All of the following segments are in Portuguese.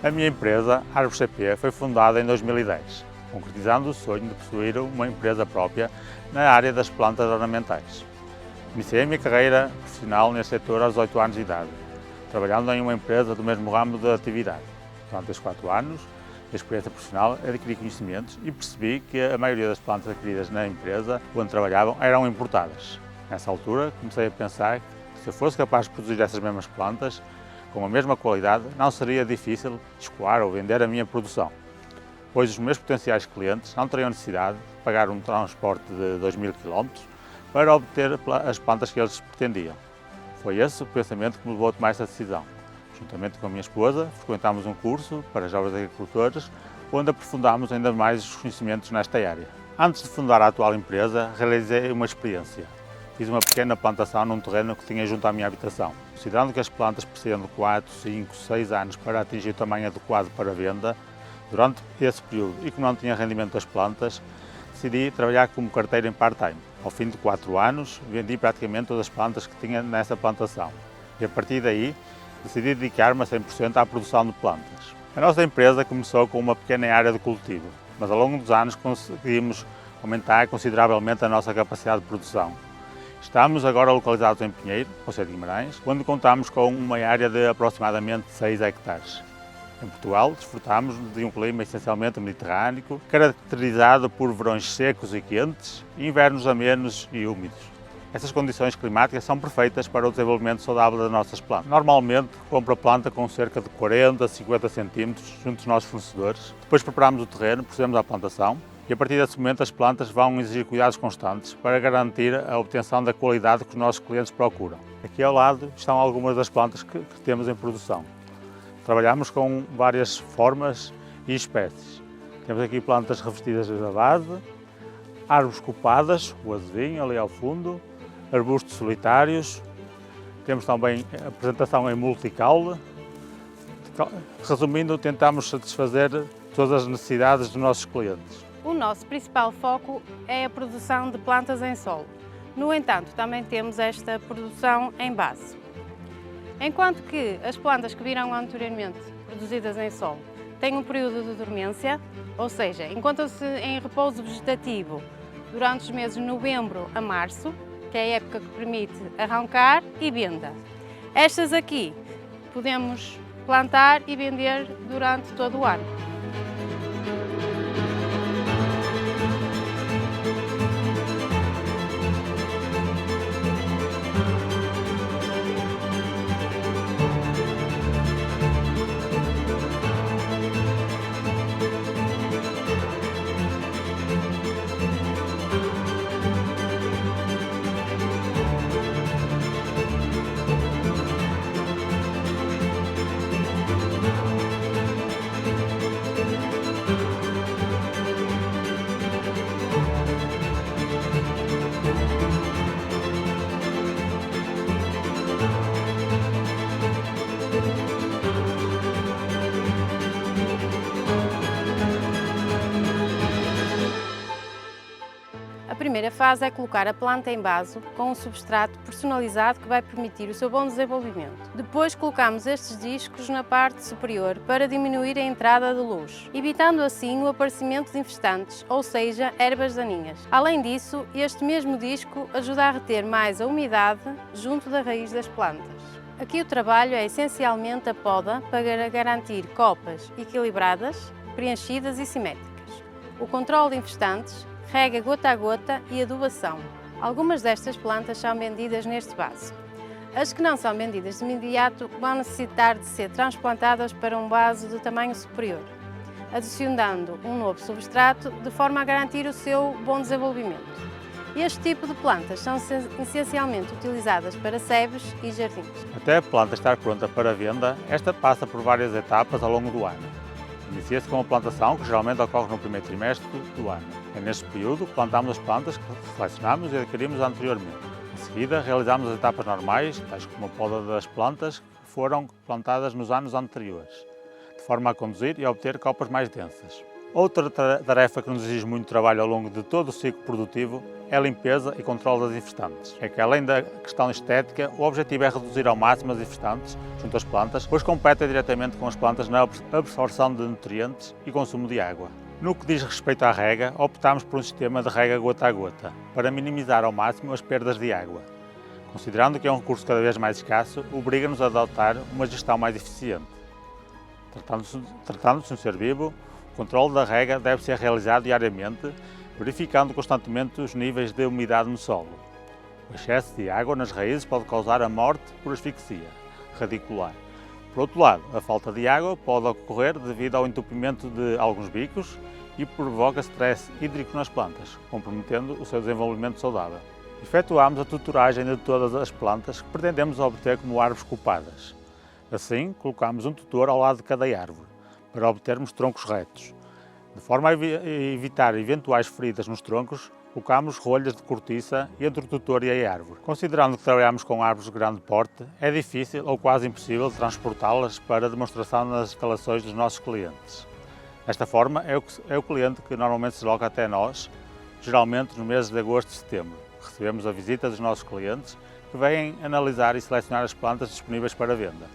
A minha empresa, Árvores CP, foi fundada em 2010, concretizando o sonho de possuir uma empresa própria na área das plantas ornamentais. Iniciei a minha carreira profissional neste setor aos 18 anos de idade, trabalhando em uma empresa do mesmo ramo de atividade. Durante estes 4 anos de experiência profissional, adquiri conhecimentos e percebi que a maioria das plantas adquiridas na empresa onde trabalhavam eram importadas. Nessa altura, comecei a pensar que se eu fosse capaz de produzir essas mesmas plantas, com a mesma qualidade, não seria difícil escoar ou vender a minha produção, pois os meus potenciais clientes não teriam necessidade de pagar um transporte de 2000 km para obter as plantas que eles pretendiam. Foi esse o pensamento que me levou a tomar essa decisão. Juntamente com a minha esposa, frequentámos um curso para jovens agricultores, onde aprofundámos ainda mais os conhecimentos nesta área. Antes de fundar a atual empresa, realizei uma experiência. Fiz uma pequena plantação num terreno que tinha junto à minha habitação. Considerando que as plantas precisam de 4, 5, 6 anos para atingir o tamanho adequado para venda, durante esse período e como não tinha rendimento das plantas, decidi trabalhar como carteiro em part-time. Ao fim de 4 anos, vendi praticamente todas as plantas que tinha nessa plantação. E a partir daí, decidi dedicar-me a 100% à produção de plantas. A nossa empresa começou com uma pequena área de cultivo, mas ao longo dos anos conseguimos aumentar consideravelmente a nossa capacidade de produção. Estamos agora localizados em Pinheiro, concelho de Guimarães, onde contamos com uma área de aproximadamente 6 hectares. Em Portugal, desfrutamos de um clima essencialmente mediterrâneo, caracterizado por verões secos e quentes e invernos amenos e úmidos. Estas condições climáticas são perfeitas para o desenvolvimento saudável das nossas plantas. Normalmente, compro a planta com cerca de 40 a 50 cm junto dos nossos fornecedores. Depois preparamos o terreno, procedemos à plantação e a partir desse momento as plantas vão exigir cuidados constantes para garantir a obtenção da qualidade que os nossos clientes procuram. Aqui ao lado estão algumas das plantas que temos em produção. Trabalhamos com várias formas e espécies. Temos aqui plantas revestidas da base, árvores copadas, o azevinho ali ao fundo, arbustos solitários, temos também a apresentação em multicaule. Resumindo, tentamos satisfazer todas as necessidades dos nossos clientes. O nosso principal foco é a produção de plantas em solo. No entanto, também temos esta produção em base. Enquanto que as plantas que viram anteriormente produzidas em solo têm um período de dormência, ou seja, encontram-se em repouso vegetativo durante os meses de novembro a março, que é a época que permite arrancar e venda. Estas aqui podemos plantar e vender durante todo o ano. A primeira fase é colocar a planta em vaso com um substrato personalizado que vai permitir o seu bom desenvolvimento. Depois colocamos estes discos na parte superior para diminuir a entrada de luz, evitando assim o aparecimento de infestantes, ou seja, ervas daninhas. Além disso, este mesmo disco ajuda a reter mais a umidade junto da raiz das plantas. Aqui o trabalho é essencialmente a poda para garantir copas equilibradas, preenchidas e simétricas. O controle de infestantes, rega gota a gota e adubação. Algumas destas plantas são vendidas neste vaso. As que não são vendidas de imediato vão necessitar de ser transplantadas para um vaso de tamanho superior, adicionando um novo substrato de forma a garantir o seu bom desenvolvimento. Este tipo de plantas são essencialmente utilizadas para sebes e jardins. Até a planta estar pronta para venda, esta passa por várias etapas ao longo do ano. Inicia-se com a plantação, que geralmente ocorre no primeiro trimestre do ano. É neste período que plantamos as plantas que selecionamos e adquirimos anteriormente. Em seguida, realizamos as etapas normais, tais como a poda das plantas que foram plantadas nos anos anteriores, de forma a conduzir e a obter copas mais densas. Outra tarefa que nos exige muito trabalho ao longo de todo o ciclo produtivo é a limpeza e controle das infestantes. É que, além da questão estética, o objetivo é reduzir ao máximo as infestantes junto às plantas, pois competem diretamente com as plantas na absorção de nutrientes e consumo de água. No que diz respeito à rega, optámos por um sistema de rega gota a gota, para minimizar ao máximo as perdas de água. Considerando que é um recurso cada vez mais escasso, obriga-nos a adotar uma gestão mais eficiente. Tratando-se de um ser vivo, o controle da rega deve ser realizado diariamente, verificando constantemente os níveis de umidade no solo. O excesso de água nas raízes pode causar a morte por asfixia radicular. Por outro lado, a falta de água pode ocorrer devido ao entupimento de alguns bicos e provoca stress hídrico nas plantas, comprometendo o seu desenvolvimento saudável. Efetuamos a tutoragem de todas as plantas que pretendemos obter como árvores copadas. Assim, colocamos um tutor ao lado de cada árvore, para obtermos troncos retos. De forma a evitar eventuais feridas nos troncos, colocamos rolhas de cortiça entre o tutor e a árvore. Considerando que trabalhamos com árvores de grande porte, é difícil ou quase impossível transportá-las para demonstração nas instalações dos nossos clientes. Desta forma, é o cliente que normalmente se desloca até nós, geralmente nos meses de agosto e setembro. Recebemos a visita dos nossos clientes que vêm analisar e selecionar as plantas disponíveis para venda.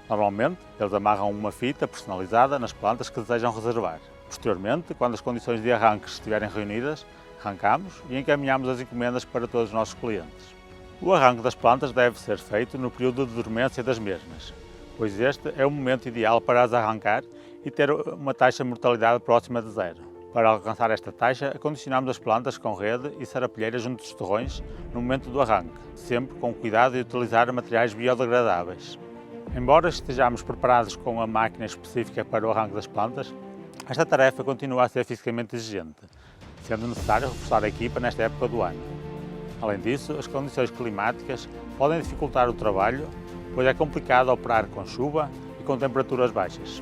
Normalmente, eles amarram uma fita personalizada nas plantas que desejam reservar. Posteriormente, quando as condições de arranque estiverem reunidas, arrancamos e encaminhamos as encomendas para todos os nossos clientes. O arranque das plantas deve ser feito no período de dormência das mesmas, pois este é o momento ideal para as arrancar e ter uma taxa de mortalidade próxima de zero. Para alcançar esta taxa, acondicionamos as plantas com rede e sarapilheira junto dos torrões no momento do arranque, sempre com cuidado de utilizar materiais biodegradáveis. Embora estejamos preparados com a máquina específica para o arranque das plantas, esta tarefa continua a ser fisicamente exigente, sendo necessário reforçar a equipa nesta época do ano. Além disso, as condições climáticas podem dificultar o trabalho, pois é complicado operar com chuva e com temperaturas baixas.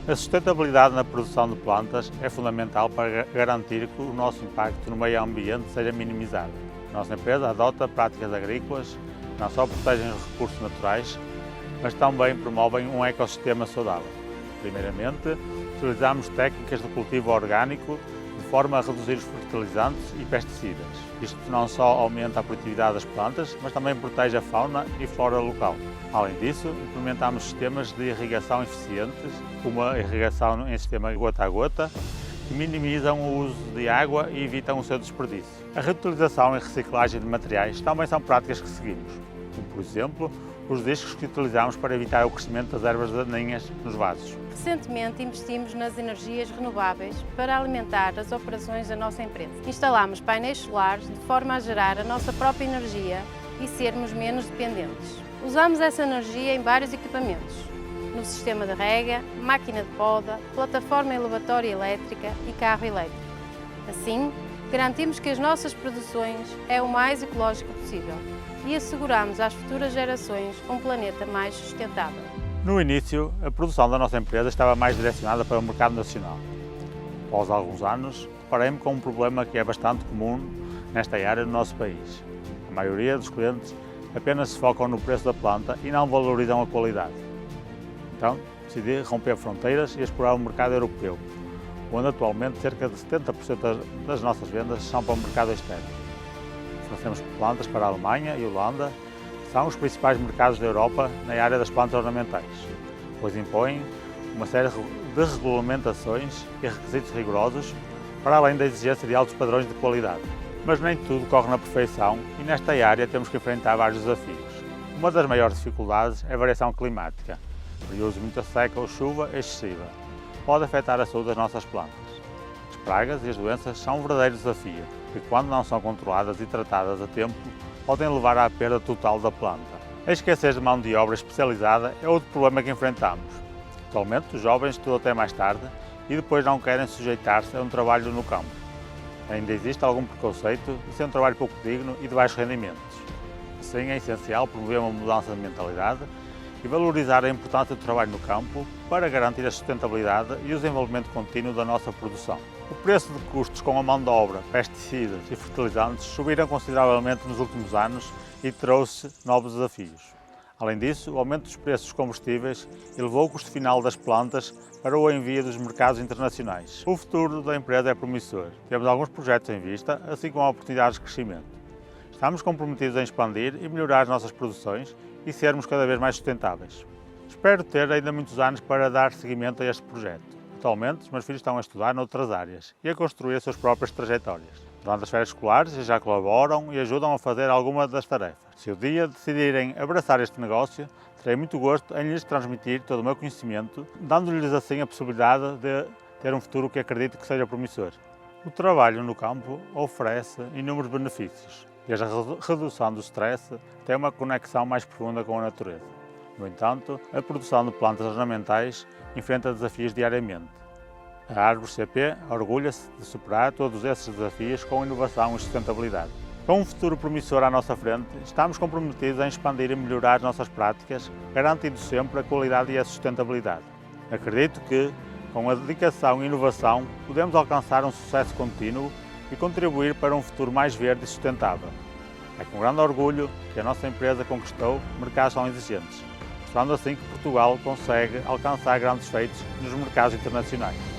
A sustentabilidade na produção de plantas é fundamental para garantir que o nosso impacto no meio ambiente seja minimizado. A nossa empresa adota práticas agrícolas que não só protegem os recursos naturais, mas também promovem um ecossistema saudável. Primeiramente, utilizamos técnicas de cultivo orgânico de forma a reduzir os fertilizantes e pesticidas. Isto não só aumenta a produtividade das plantas, mas também protege a fauna e flora local. Além disso, implementamos sistemas de irrigação eficientes, como a irrigação em sistema gota a gota, que minimizam o uso de água e evitam o seu desperdício. A reutilização e reciclagem de materiais também são práticas que seguimos, como por exemplo, os discos que utilizamos para evitar o crescimento das ervas daninhas nos vasos. Recentemente investimos nas energias renováveis para alimentar as operações da nossa empresa. Instalamos painéis solares de forma a gerar a nossa própria energia e sermos menos dependentes. Usamos essa energia em vários equipamentos, no sistema de rega, máquina de poda, plataforma elevatória elétrica e carro elétrico. Assim, garantimos que as nossas produções é o mais ecológico possível e asseguramos às futuras gerações um planeta mais sustentável. No início, a produção da nossa empresa estava mais direcionada para o mercado nacional. Após alguns anos, deparei-me com um problema que é bastante comum nesta área no nosso país. A maioria dos clientes apenas se focam no preço da planta e não valorizam a qualidade. Então, decidi romper fronteiras e explorar o mercado europeu, onde atualmente cerca de 70% das nossas vendas são para o mercado externo. Fornecemos plantas para a Alemanha e Holanda, que são os principais mercados da Europa na área das plantas ornamentais, pois impõem uma série de regulamentações e requisitos rigorosos, para além da exigência de altos padrões de qualidade. Mas nem tudo corre na perfeição e nesta área temos que enfrentar vários desafios. Uma das maiores dificuldades é a variação climática. Períodos muito seca ou chuva excessiva pode afetar a saúde das nossas plantas. As pragas e as doenças são um verdadeiro desafio, que quando não são controladas e tratadas a tempo, podem levar à perda total da planta. A escassez de mão de obra especializada é outro problema que enfrentamos. Atualmente, os jovens estudam até mais tarde e depois não querem sujeitar-se a um trabalho no campo. Ainda existe algum preconceito de ser um trabalho pouco digno e de baixos rendimentos. Assim, é essencial promover uma mudança de mentalidade e valorizar a importância do trabalho no campo para garantir a sustentabilidade e o desenvolvimento contínuo da nossa produção. O preço de custos com a mão de obra, pesticidas e fertilizantes subiram consideravelmente nos últimos anos e trouxe novos desafios. Além disso, o aumento dos preços dos combustíveis elevou o custo final das plantas para o envio dos mercados internacionais. O futuro da empresa é promissor. Temos alguns projetos em vista, assim como oportunidades de crescimento. Estamos comprometidos em expandir e melhorar as nossas produções e sermos cada vez mais sustentáveis. Espero ter ainda muitos anos para dar seguimento a este projeto. Atualmente, os meus filhos estão a estudar noutras áreas e a construir as suas próprias trajetórias. Durante as férias escolares já colaboram e ajudam a fazer alguma das tarefas. Se um dia decidirem abraçar este negócio, terei muito gosto em lhes transmitir todo o meu conhecimento, dando-lhes assim a possibilidade de ter um futuro que acredito que seja promissor. O trabalho no campo oferece inúmeros benefícios, desde a redução do stress até uma conexão mais profunda com a natureza. No entanto, a produção de plantas ornamentais enfrenta desafios diariamente. A Árvores CP orgulha-se de superar todos esses desafios com inovação e sustentabilidade. Com um futuro promissor à nossa frente, estamos comprometidos em expandir e melhorar as nossas práticas, garantindo sempre a qualidade e a sustentabilidade. Acredito que, com a dedicação e inovação, podemos alcançar um sucesso contínuo e contribuir para um futuro mais verde e sustentável. É com grande orgulho que a nossa empresa conquistou mercados tão exigentes, mostrando assim que Portugal consegue alcançar grandes feitos nos mercados internacionais.